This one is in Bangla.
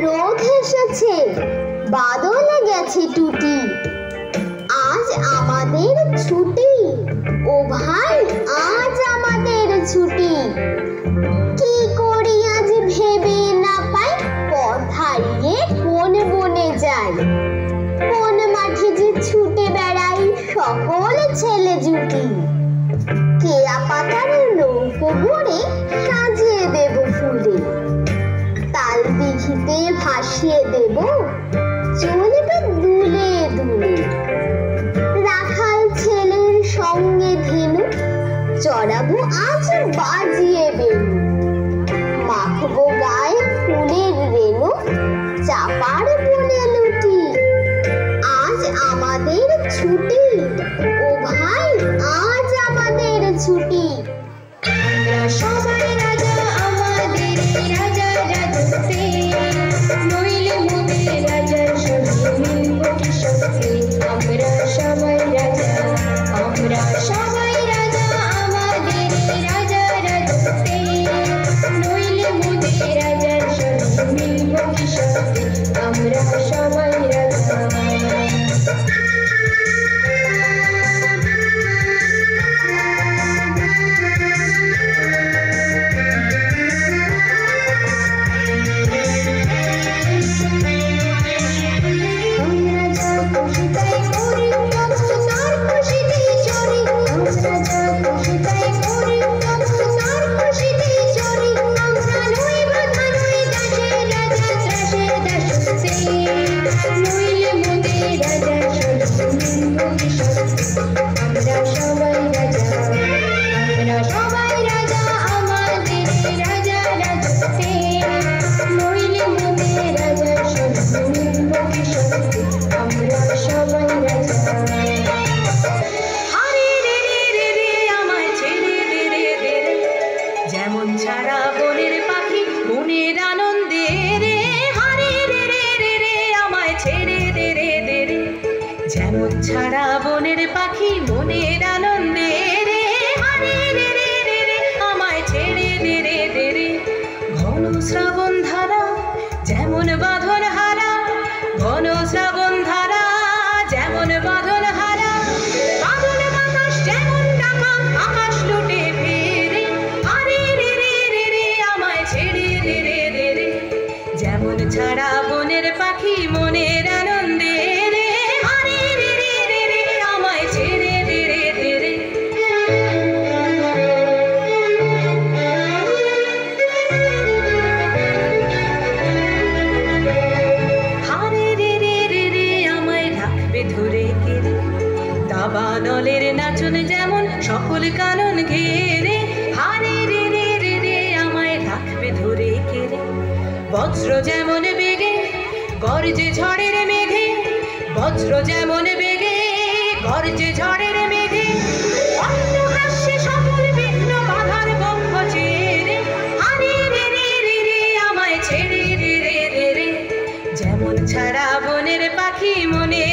রোদ এসেছে, বাদলে গেছে টুটি, আজ আমাদের ছুটি। ও ভাই, আজ আমাদের ছুটি। কি করি আজ ভেবে না পাই, পথ হারিয়ে কোন বনে যাই, কোন মাঠে যে ছুটে বেড়াই সকল ছেলে জুটি। কেয়া পাতার নৌকো গড়ে সাজিয়ে দেব ফুলে, তাল দিঘিতে ভাসিয়ে দেব চলবে দুলে দুলে। রাখাল ছেলের সঙ্গে ধেনু চড়াবো আজ বাজিয়ে বেনু, মাখবো গায়ে ফুলের রেণু, চাপার বনে লুটি। আজ আমাদের ছুটি, ও ভাই, আজ আমাদের ছুটি। আমরা সবাই রাজা, আমাদের রাজা রাজত্বে, নইলে মোদের রাজার সঙ্গে মিলব কি শক্তি। আমরা সবাই রাজা, আমরা সবাই রাজা, আমাদের রাজা রাজত্বে, নইলে মোদের রাজার সঙ্গে মিলব কি শক্তি। আমরা সবাই রাজা। যেমন ছাড়া বনের পাখি মনের আনন্দে রে, হারে রে রে রে রে আমায় ছেড়ে দে রে দে রে। যেমন ছাড়া বনের পাখি মনের আনন্দে রে, হারে রে রে রে রে আমায় ছেড়ে দে রে দে রে। ঘন শ্রাবণ ধারা যেমন বাঁধন হারা, ঘন শ্রাবণ ধারা যেমন বাঁধন হারা, বাদল বাতাস যেমন ডাকা আকাশ লুটে ফেরে, হারে রে রে রে রে আমায় ছেড়ে দে রে দে রে। যেমন ছাড়া বনের পাখি মনের আনন্দে রে, হারে রে রে রে রে আমায় ছেড়ে দে রে দে রে। হারে রে রে রে রে আমায় রাখবে ধরে কেড়ে, দাবা দলের নাচন যেমন সকল কানন ঘেরে, হারে রে রে রে রে আমায় রাখবে ধরে কেড়ে। বজ্র যেমন বেগে গর্জে ঝড়ের মেঘে, বজ্র যেমন বেগে গর্জে ঝড়ের মেঘে, অন্য হাস্যে সকল বিঘ্ন বাধার বক্ষ চেরে, হারে রে রে রে রে আমায় ছেড়ে দে রে দে রে। যেমন ছাড়া বনের পাখি মনে